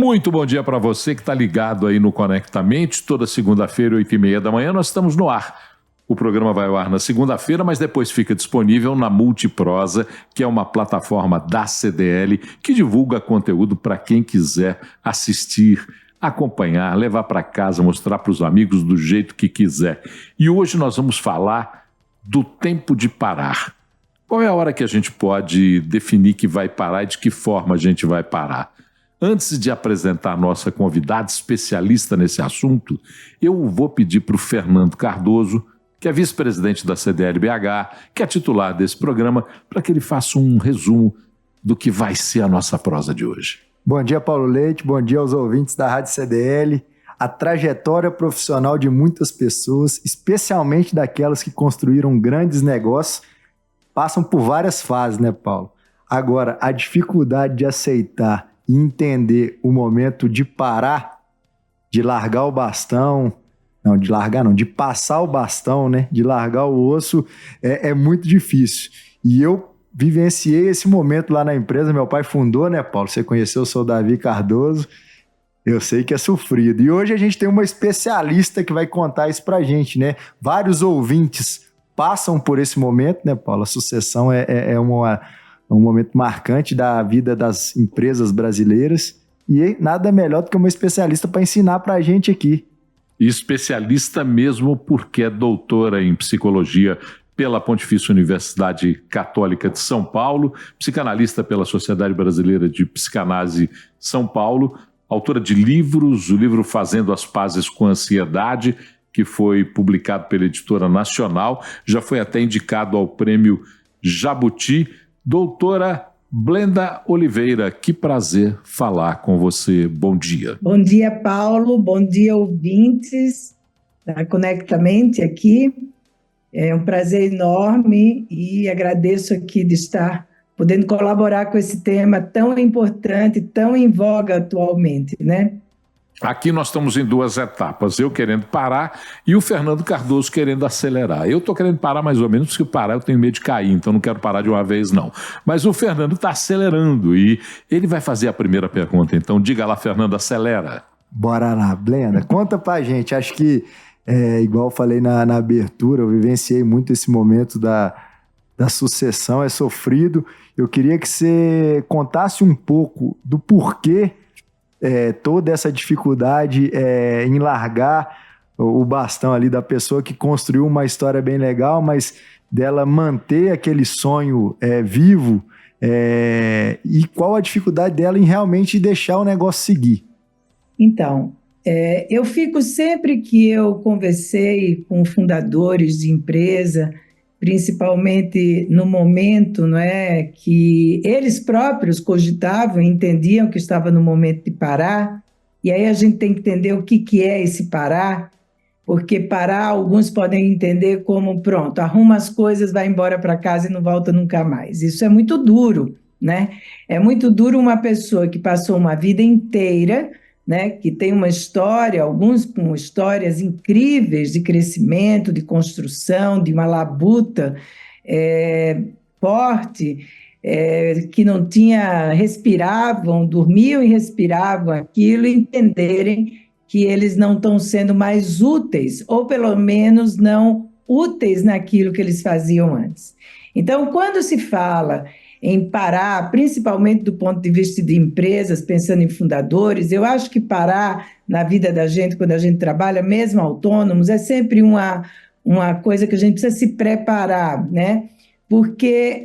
Muito bom dia para você que está ligado aí no Conectamente. Toda segunda-feira, 8h30 da manhã, nós estamos no ar. O programa vai ao ar na segunda-feira, mas depois fica disponível na Multiprosa, que é uma plataforma da CDL que divulga conteúdo para quem quiser assistir, acompanhar, levar para casa, mostrar para os amigos do jeito que quiser. E hoje nós vamos falar do tempo de parar. Qual é a hora que a gente pode definir que vai parar e de que forma a gente vai parar? Antes de apresentar a nossa convidada especialista nesse assunto, eu vou pedir para o Fernando Cardoso, que é vice-presidente da CDL-BH, que é titular desse programa, para que ele faça um resumo do que vai ser a nossa prosa de hoje. Bom dia, Paulo Leite, bom dia aos ouvintes da Rádio CDL. A trajetória profissional de muitas pessoas, especialmente daquelas que construíram grandes negócios, passam por várias fases, né, Paulo? Agora, a dificuldade de aceitar e entender o momento de parar, de largar o bastão, não, de largar não, de passar o bastão, né, de largar o osso, é muito difícil. E eu vivenciei esse momento lá na empresa, meu pai fundou, né, Paulo? Você conheceu o seu Davi Cardoso, eu sei que é sofrido. E hoje a gente tem uma especialista que vai contar isso pra gente, né? Vários ouvintes passam por esse momento, né, Paulo? A sucessão é um momento marcante da vida das empresas brasileiras e nada melhor do que uma especialista para ensinar para a gente aqui. Especialista mesmo porque é doutora em psicologia pela Pontifícia Universidade Católica de São Paulo, psicanalista pela Sociedade Brasileira de Psicanálise São Paulo, autora de livros, o livro Fazendo as Pazes com a Ansiedade, que foi publicado pela Editora Nacional, já foi até indicado ao Prêmio Jabuti. Doutora Blenda Oliveira, que prazer falar com você. Bom dia. Bom dia, Paulo. Bom dia, ouvintes da Conectamente aqui. É um prazer enorme e agradeço aqui de estar podendo colaborar com esse tema tão importante, tão em voga atualmente, né? Aqui nós estamos em duas etapas, eu querendo parar e o Fernando Cardoso querendo acelerar. Eu estou querendo parar mais ou menos, porque parar eu tenho medo de cair, então não quero parar de uma vez não. Mas o Fernando está acelerando e ele vai fazer a primeira pergunta, então diga lá, Fernando, acelera. Bora lá, Blenda, conta pra gente. Acho que, igual eu falei na abertura, eu vivenciei muito esse momento da sucessão, é sofrido. Eu queria que você contasse um pouco do porquê toda essa dificuldade em largar o bastão ali da pessoa que construiu uma história bem legal, mas dela manter aquele sonho vivo, e qual a dificuldade dela em realmente deixar o negócio seguir? Então, eu fico sempre que eu conversei com fundadores de empresa, principalmente no momento, não é, que eles próprios cogitavam e entendiam que estava no momento de parar, e aí a gente tem que entender o que é esse parar, porque parar, alguns podem entender como, pronto, arruma as coisas, vai embora para casa e não volta nunca mais. Isso é muito duro, né? É muito duro uma pessoa que passou uma vida inteira, né, que tem uma história, alguns com histórias incríveis de crescimento, de construção, de uma labuta forte, que não tinha, respiravam, dormiam e respiravam aquilo, e entenderem que eles não estão sendo mais úteis, ou pelo menos não úteis naquilo que eles faziam antes. Então, quando se fala em parar, principalmente do ponto de vista de empresas, pensando em fundadores, eu acho que parar na vida da gente, quando a gente trabalha, mesmo autônomos, é sempre uma coisa que a gente precisa se preparar, né? Porque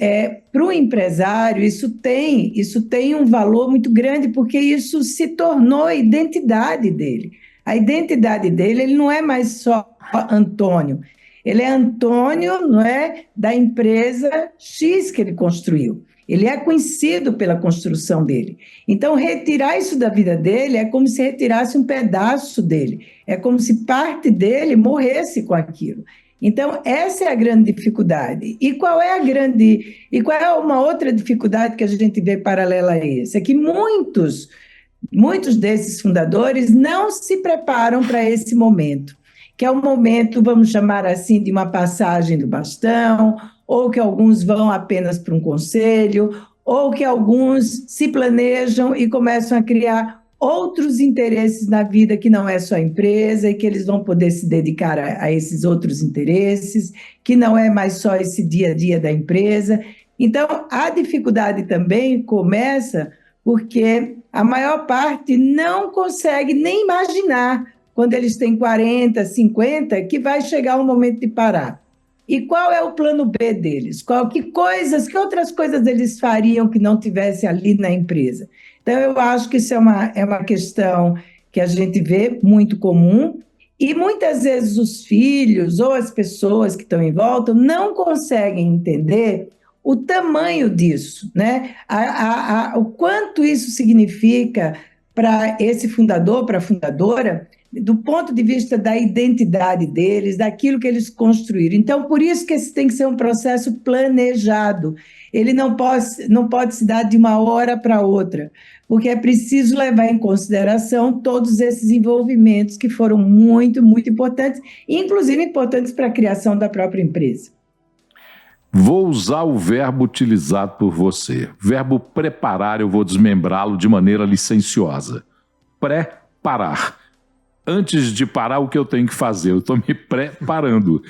para o empresário isso tem um valor muito grande, porque isso se tornou a identidade dele. A identidade dele, ele não é mais só Antônio, ele é Antônio, não é, da empresa X que ele construiu. Ele é conhecido pela construção dele. Então, retirar isso da vida dele é como se retirasse um pedaço dele. É como se parte dele morresse com aquilo. Então, essa é a grande dificuldade. E qual é uma outra dificuldade que a gente vê paralela a essa? É que muitos desses fundadores não se preparam para esse momento, que é um momento, vamos chamar assim, de uma passagem do bastão, ou que alguns vão apenas para um conselho, ou que alguns se planejam e começam a criar outros interesses na vida que não é só a empresa e que eles vão poder se dedicar a esses outros interesses, que não é mais só esse dia a dia da empresa. Então, a dificuldade também começa porque a maior parte não consegue nem imaginar, quando eles têm 40, 50, que vai chegar o momento de parar. E qual é o plano B deles? Que outras coisas eles fariam que não tivessem ali na empresa? Então, eu acho que isso é uma questão que a gente vê muito comum, e muitas vezes os filhos ou as pessoas que estão em volta não conseguem entender o tamanho disso, né? O quanto isso significa para esse fundador, para a fundadora, do ponto de vista da identidade deles, daquilo que eles construíram. Então, por isso que esse tem que ser um processo planejado. Ele não pode se dar de uma hora para outra, porque é preciso levar em consideração todos esses envolvimentos que foram muito, muito importantes, inclusive importantes para a criação da própria empresa. Vou usar o verbo utilizado por você. Verbo preparar, eu vou desmembrá-lo de maneira licenciosa. Preparar. Antes de parar, o que eu tenho que fazer? Eu estou me preparando.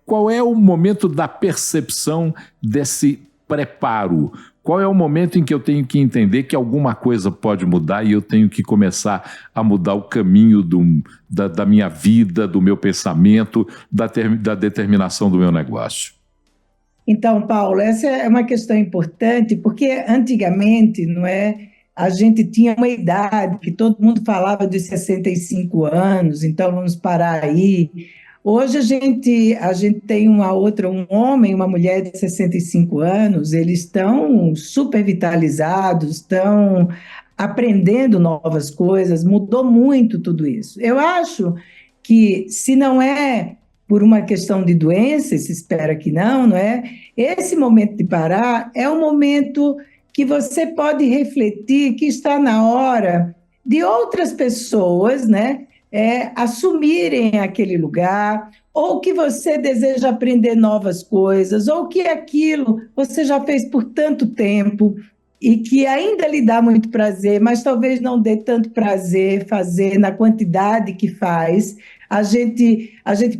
Qual é o momento da percepção desse preparo? Qual é o momento em que eu tenho que entender que alguma coisa pode mudar e eu tenho que começar a mudar o caminho da minha vida, do meu pensamento, da determinação do meu negócio? Então, Paulo, essa é uma questão importante, porque antigamente, não é, a gente tinha uma idade que todo mundo falava de 65 anos, então vamos parar aí. Hoje a gente tem um homem e uma mulher de 65 anos, eles estão super vitalizados, estão aprendendo novas coisas, mudou muito tudo isso. Eu acho que, se não é por uma questão de doença, se espera que não é? Esse momento de parar é um momento que você pode refletir que está na hora de outras pessoas, né, assumirem aquele lugar, ou que você deseja aprender novas coisas, ou que aquilo você já fez por tanto tempo e que ainda lhe dá muito prazer, mas talvez não dê tanto prazer fazer na quantidade que faz. A gente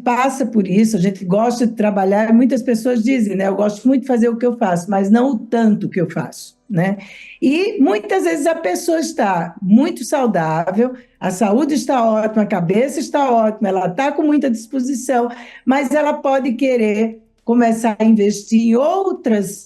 passa por isso, a gente gosta de trabalhar, muitas pessoas dizem, né, eu gosto muito de fazer o que eu faço, mas não o tanto que eu faço, né? E muitas vezes a pessoa está muito saudável, a saúde está ótima, a cabeça está ótima, ela está com muita disposição, mas ela pode querer começar a investir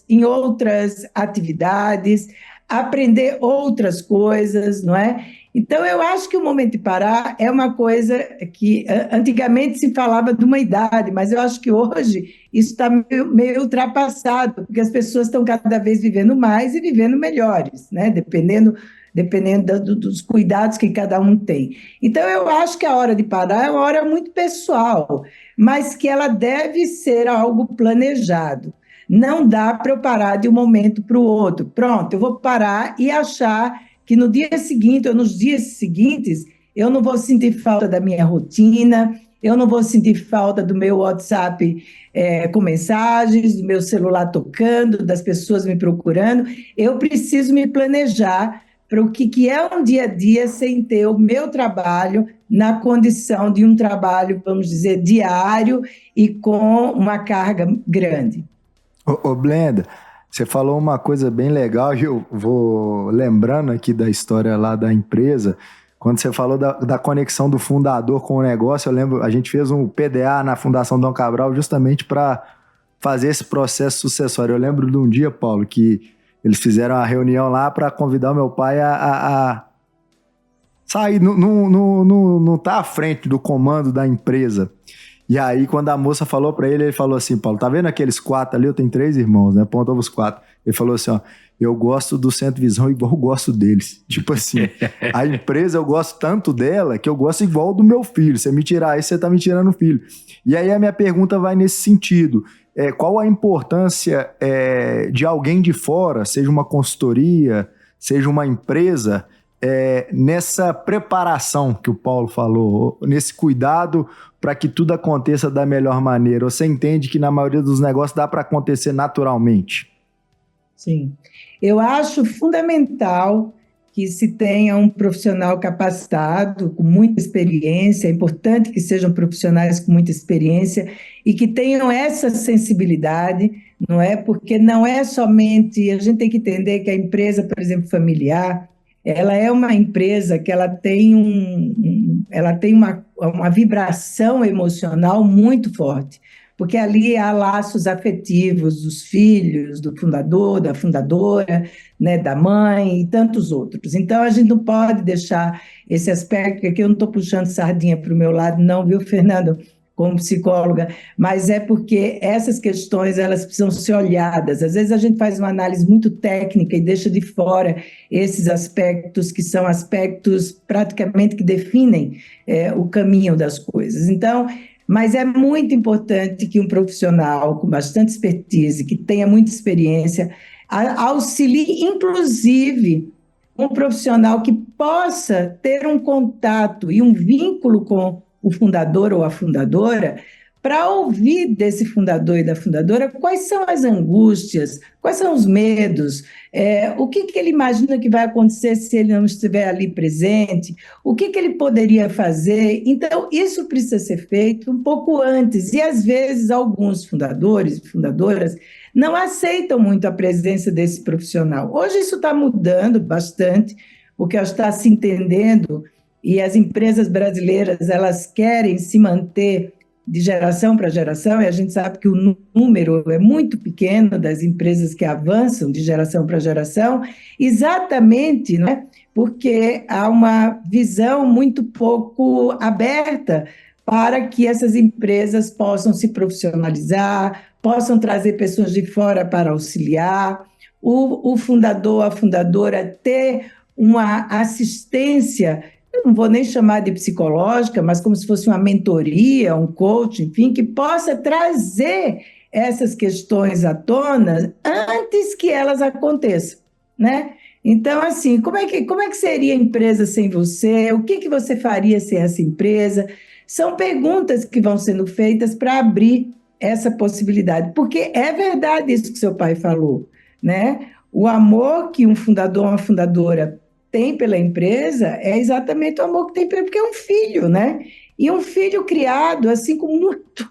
em outras atividades, aprender outras coisas, não é? Então, eu acho que o momento de parar é uma coisa que antigamente se falava de uma idade, mas eu acho que hoje isso está meio ultrapassado, porque as pessoas estão cada vez vivendo mais e vivendo melhores, né? Dependendo dos cuidados que cada um tem. Então, eu acho que a hora de parar é uma hora muito pessoal, mas que ela deve ser algo planejado. Não dá para eu parar de um momento para o outro. Pronto, eu vou parar e achar que no dia seguinte ou nos dias seguintes eu não vou sentir falta da minha rotina, eu não vou sentir falta do meu WhatsApp com mensagens, do meu celular tocando, das pessoas me procurando. Eu preciso me planejar para o que é um dia a dia sem ter o meu trabalho na condição de um trabalho, vamos dizer, diário e com uma carga grande. Ô Blenda, você falou uma coisa bem legal e eu vou lembrando aqui da história lá da empresa. Quando você falou da conexão do fundador com o negócio, eu lembro, a gente fez um PDA na Fundação Dom Cabral justamente para fazer esse processo sucessório. Eu lembro de um dia, Paulo, que eles fizeram a reunião lá para convidar o meu pai a sair, não tá à frente do comando da empresa. E aí, quando a moça falou pra ele falou assim, Paulo, tá vendo aqueles 4 ali? Eu tenho 3 irmãos, né? Apontou os 4. Ele falou assim, ó, eu gosto do Centro Visão igual eu gosto deles. Tipo assim, a empresa eu gosto tanto dela que eu gosto igual do meu filho. Você me tirar isso, você tá me tirando o filho. E aí a minha pergunta vai nesse sentido. Qual a importância de alguém de fora, seja uma consultoria, seja uma empresa, nessa preparação que o Paulo falou, nesse cuidado para que tudo aconteça da melhor maneira? Você entende que na maioria dos negócios dá para acontecer naturalmente? Sim. Eu acho fundamental que se tenha um profissional capacitado, com muita experiência. É importante que sejam profissionais com muita experiência e que tenham essa sensibilidade, não é? Porque não é somente... A gente tem que entender que a empresa, por exemplo, familiar, ela é uma empresa que ela tem uma vibração emocional muito forte, porque ali há laços afetivos dos filhos, do fundador, da fundadora, né, da mãe e tantos outros. Então, a gente não pode deixar esse aspecto, que eu não estou puxando sardinha para o meu lado, não, viu, Fernando, como psicóloga, mas é porque essas questões, elas precisam ser olhadas. Às vezes a gente faz uma análise muito técnica e deixa de fora esses aspectos que são aspectos praticamente que definem o caminho das coisas. Então, mas é muito importante que um profissional com bastante expertise, que tenha muita experiência, auxilie, inclusive, um profissional que possa ter um contato e um vínculo com o fundador ou a fundadora, para ouvir desse fundador e da fundadora quais são as angústias, quais são os medos, o que ele imagina que vai acontecer se ele não estiver ali presente, o que ele poderia fazer. Então, isso precisa ser feito um pouco antes, e às vezes alguns fundadores e fundadoras não aceitam muito a presença desse profissional. Hoje isso está mudando bastante, porque está se entendendo, e as empresas brasileiras, elas querem se manter de geração para geração, e a gente sabe que o número é muito pequeno das empresas que avançam de geração para geração, exatamente, né, porque há uma visão muito pouco aberta para que essas empresas possam se profissionalizar, possam trazer pessoas de fora para auxiliar, o fundador, a fundadora ter uma assistência, eu não vou nem chamar de psicológica, mas como se fosse uma mentoria, um coach, enfim, que possa trazer essas questões à tona antes que elas aconteçam, né? Então, assim, como é que seria a empresa sem você? O que você faria sem essa empresa? São perguntas que vão sendo feitas para abrir essa possibilidade, porque é verdade isso que seu pai falou, né? O amor que um fundador ou uma fundadora tem pela empresa é exatamente o amor que tem porque é um filho, né? E um filho criado, assim, com muito,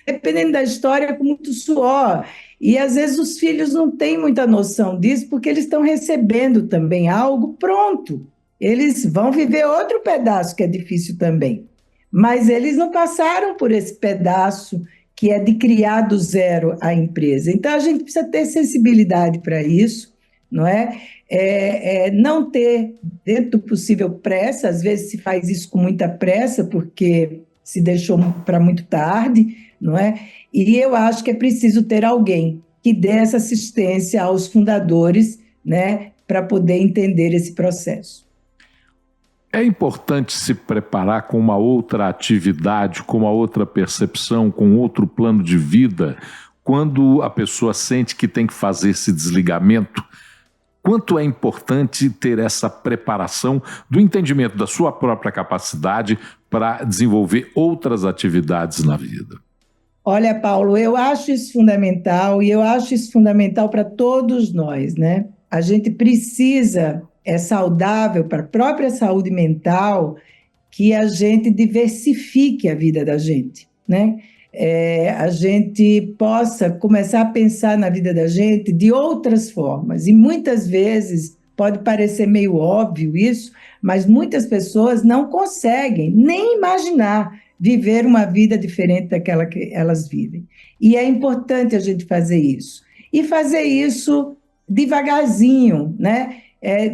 dependendo da história, com muito suor. E, às vezes, os filhos não têm muita noção disso porque eles estão recebendo também algo pronto. Eles vão viver outro pedaço que é difícil também. Mas eles não passaram por esse pedaço que é de criar do zero a empresa. Então, a gente precisa ter sensibilidade para isso, não é? Não ter, dentro do possível, pressa. Às vezes se faz isso com muita pressa, porque se deixou para muito tarde, não é? E eu acho que é preciso ter alguém que dê essa assistência aos fundadores, né, para poder entender esse processo. É importante se preparar com uma outra atividade, com uma outra percepção, com outro plano de vida, quando a pessoa sente que tem que fazer esse desligamento. Quanto é importante ter essa preparação do entendimento da sua própria capacidade para desenvolver outras atividades na vida? Olha, Paulo, eu acho isso fundamental, e eu acho isso fundamental para todos nós, né? A gente precisa, é saudável para a própria saúde mental, que a gente diversifique a vida da gente, né? A gente possa começar a pensar na vida da gente de outras formas. E muitas vezes, pode parecer meio óbvio isso, mas muitas pessoas não conseguem nem imaginar viver uma vida diferente daquela que elas vivem. E é importante a gente fazer isso. E fazer isso devagarzinho, né?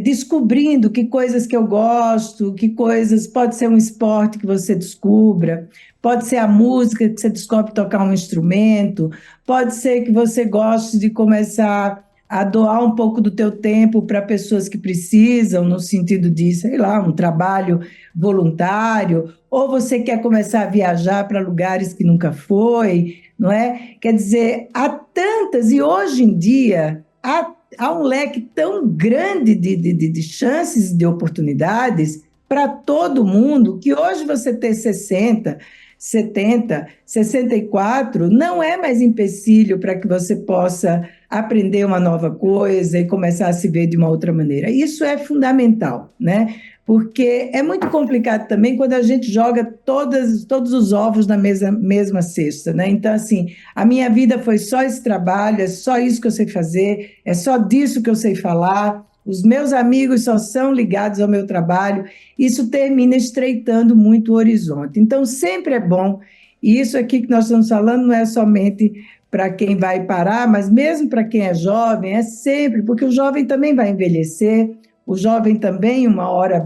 Descobrindo que coisas que eu gosto, que coisas... Pode ser um esporte que você descubra, pode ser a música que você descobre tocar um instrumento, pode ser que você goste de começar a doar um pouco do teu tempo para pessoas que precisam, no sentido de, sei lá, um trabalho voluntário, ou você quer começar a viajar para lugares que nunca foi, não é? Quer dizer, há tantas, e hoje em dia há um leque tão grande de chances, de oportunidades para todo mundo, que hoje você ter 60, 70, 64, não é mais empecilho para que você possa aprender uma nova coisa e começar a se ver de uma outra maneira. Isso é fundamental, né? Porque é muito complicado também quando a gente joga todos os ovos na mesma cesta, né? Então, assim, a minha vida foi só esse trabalho, é só isso que eu sei fazer, é só disso que eu sei falar, os meus amigos só são ligados ao meu trabalho, isso termina estreitando muito o horizonte. Então, sempre é bom, e isso aqui que nós estamos falando não é somente para quem vai parar, mas mesmo para quem é jovem, é sempre, porque o jovem também vai envelhecer, o jovem também uma hora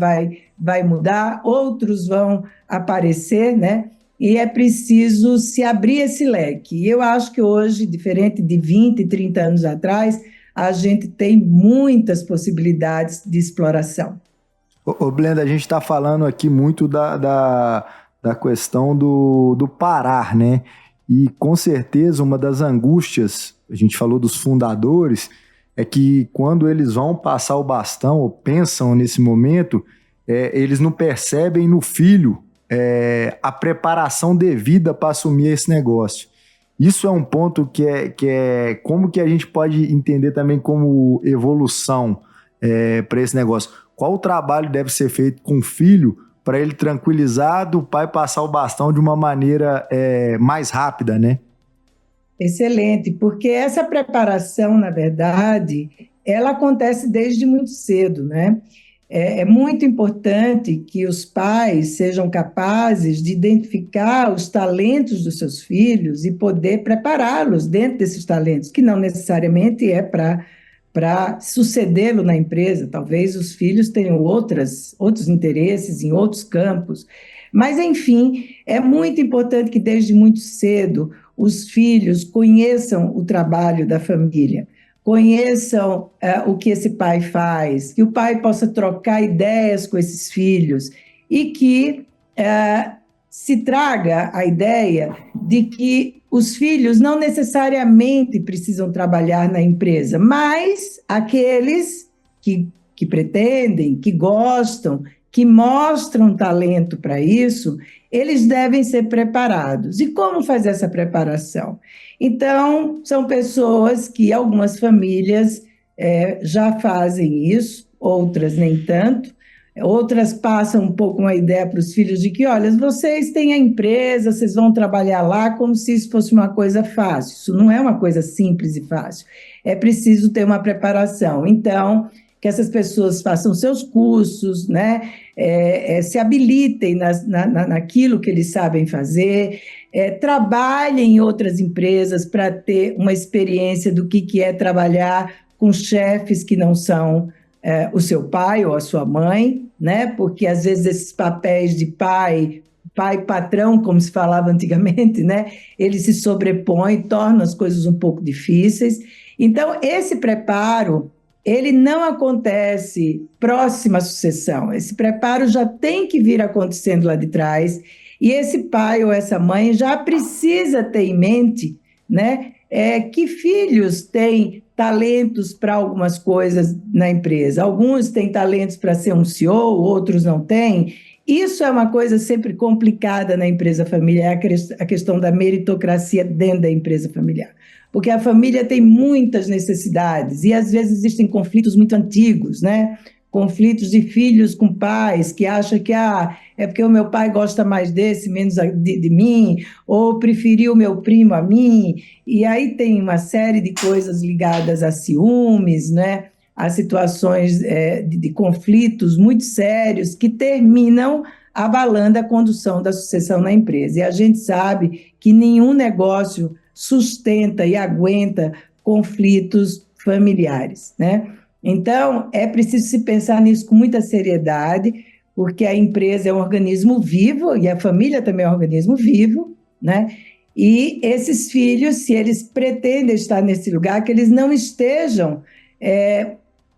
vai mudar, outros vão aparecer, né? E é preciso se abrir esse leque. E eu acho que hoje, diferente de 20, 30 anos atrás, a gente tem muitas possibilidades de exploração. Ô Blenda, a gente está falando aqui muito da questão do parar, né? E com certeza uma das angústias, a gente falou dos fundadores, é que quando eles vão passar o bastão ou pensam nesse momento, eles não percebem no filho a preparação devida para assumir esse negócio. Isso é um ponto que é como que a gente pode entender também como evolução para esse negócio. Qual o trabalho deve ser feito com o filho para ele tranquilizar do pai passar o bastão de uma maneira mais rápida, né? Excelente, porque essa preparação, na verdade, ela acontece desde muito cedo, né? É muito importante que os pais sejam capazes de identificar os talentos dos seus filhos e poder prepará-los dentro desses talentos, que não necessariamente é para sucedê-lo na empresa. Talvez os filhos tenham outros interesses em outros campos. Mas, enfim, é muito importante que desde muito cedo os filhos conheçam o trabalho da família, conheçam o que esse pai faz, que o pai possa trocar ideias com esses filhos e que se traga a ideia de que os filhos não necessariamente precisam trabalhar na empresa, mas aqueles que pretendem, que gostam, que mostram talento para isso, eles devem ser preparados. E como fazer essa preparação? Então, são pessoas que algumas famílias já fazem isso, outras nem tanto, outras passam um pouco uma ideia para os filhos de que, olha, vocês têm a empresa, vocês vão trabalhar lá como se isso fosse uma coisa fácil. Isso não é uma coisa simples e fácil. É preciso ter uma preparação. Então, que essas pessoas façam seus cursos, né? Se habilitem naquilo que eles sabem fazer, trabalhem em outras empresas para ter uma experiência do que é trabalhar com chefes que não são o seu pai ou a sua mãe, né? Porque às vezes esses papéis de pai, patrão, como se falava antigamente, né? Eles se sobrepõem, tornam as coisas um pouco difíceis. Então, esse preparo ele não acontece próxima à sucessão. Esse preparo já tem que vir acontecendo lá de trás, e esse pai ou essa mãe já precisa ter em mente, né, que filhos têm talentos para algumas coisas na empresa. Alguns têm talentos para ser um CEO, outros não têm. Isso é uma coisa sempre complicada na empresa familiar, a questão da meritocracia dentro da empresa familiar. Porque a família tem muitas necessidades e, às vezes, existem conflitos muito antigos, né? Conflitos de filhos com pais que acham que é porque o meu pai gosta mais desse, menos de mim, ou preferiu o meu primo a mim. E aí tem uma série de coisas ligadas a ciúmes, né? A situações de conflitos muito sérios que terminam abalando a condução da sucessão na empresa. E a gente sabe que nenhum negócio sustenta e aguenta conflitos familiares, né? Então, é preciso se pensar nisso com muita seriedade, porque a empresa é um organismo vivo e a família também é um organismo vivo, né? E esses filhos, se eles pretendem estar nesse lugar, que eles não estejam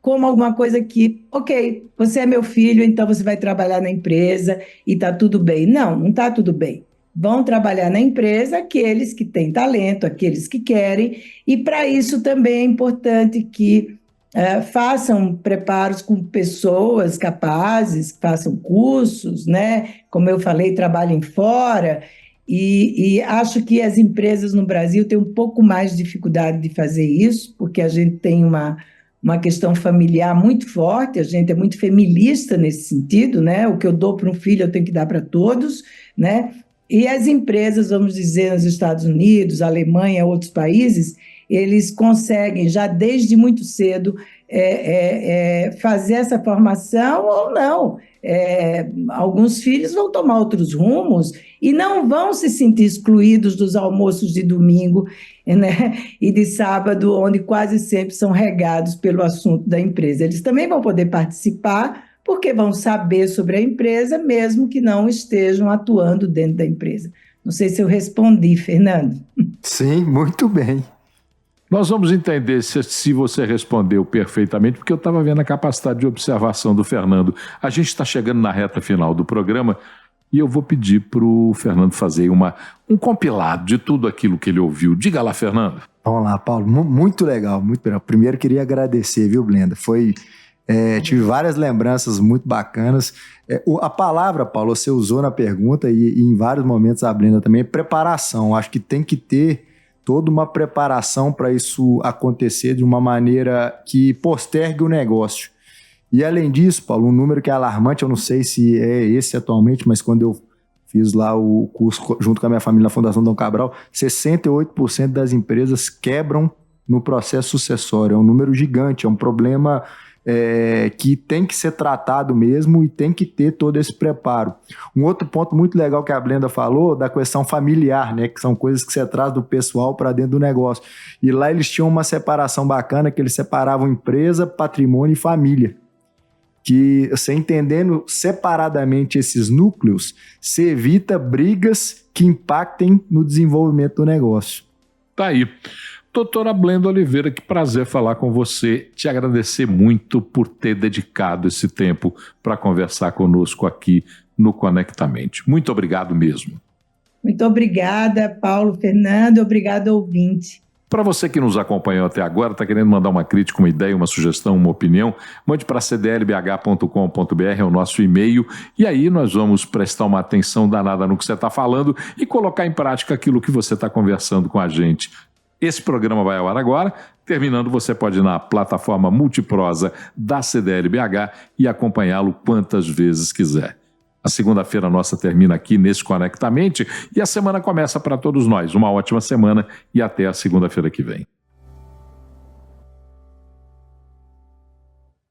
como alguma coisa que, ok, você é meu filho, então você vai trabalhar na empresa e está tudo bem. Não, não está tudo bem. Vão trabalhar na empresa aqueles que têm talento, aqueles que querem, e para isso também é importante que façam preparos com pessoas capazes, façam cursos, né? Como eu falei, trabalhem fora, E acho que as empresas no Brasil têm um pouco mais de dificuldade de fazer isso, porque a gente tem uma questão familiar muito forte, a gente é muito feminista nesse sentido, né? O que eu dou para um filho eu tenho que dar para todos, né? E as empresas, vamos dizer, nos Estados Unidos, Alemanha, outros países, eles conseguem já desde muito cedo fazer essa formação ou não. Alguns filhos vão tomar outros rumos e não vão se sentir excluídos dos almoços de domingo, né, e de sábado, onde quase sempre são regados pelo assunto da empresa. Eles também vão poder participar, porque vão saber sobre a empresa, mesmo que não estejam atuando dentro da empresa. Não sei se eu respondi, Fernando. Sim, muito bem. Nós vamos entender se você respondeu perfeitamente, porque eu estava vendo a capacidade de observação do Fernando. A gente está chegando na reta final do programa e eu vou pedir para o Fernando fazer um compilado de tudo aquilo que ele ouviu. Diga lá, Fernando. Vamos lá, Paulo. Muito legal, muito legal. Primeiro, queria agradecer, viu, Blenda? Tive várias lembranças muito bacanas. A palavra, Paulo, você usou na pergunta e em vários momentos a Blenda também, preparação. Acho que tem que ter toda uma preparação para isso acontecer de uma maneira que postergue o negócio. E além disso, Paulo, um número que é alarmante, eu não sei se é esse atualmente, mas quando eu fiz lá o curso junto com a minha família na Fundação Dom Cabral, 68% das empresas quebram no processo sucessório. É um número gigante, é um problema que tem que ser tratado mesmo e tem que ter todo esse preparo. Um outro ponto muito legal que a Blenda falou, da questão familiar, né, que são coisas que você traz do pessoal para dentro do negócio. E lá eles tinham uma separação bacana, que eles separavam empresa, patrimônio e família. Que você entendendo separadamente esses núcleos, você evita brigas que impactem no desenvolvimento do negócio. Tá aí. Doutora Blenda Oliveira, que prazer falar com você, te agradecer muito por ter dedicado esse tempo para conversar conosco aqui no Conectamente. Muito obrigado mesmo. Muito obrigada, Paulo, Fernando, obrigado, ouvinte. Para você que nos acompanhou até agora, está querendo mandar uma crítica, uma ideia, uma sugestão, uma opinião, mande para cdlbh.com.br, é o nosso e-mail, e aí nós vamos prestar uma atenção danada no que você está falando e colocar em prática aquilo que você está conversando com a gente. Esse programa vai ao ar agora. Terminando, você pode ir na plataforma Multiprosa da CDL-BH e acompanhá-lo quantas vezes quiser. A segunda-feira nossa termina aqui nesse Conectamente e a semana começa para todos nós. Uma ótima semana e até a segunda-feira que vem.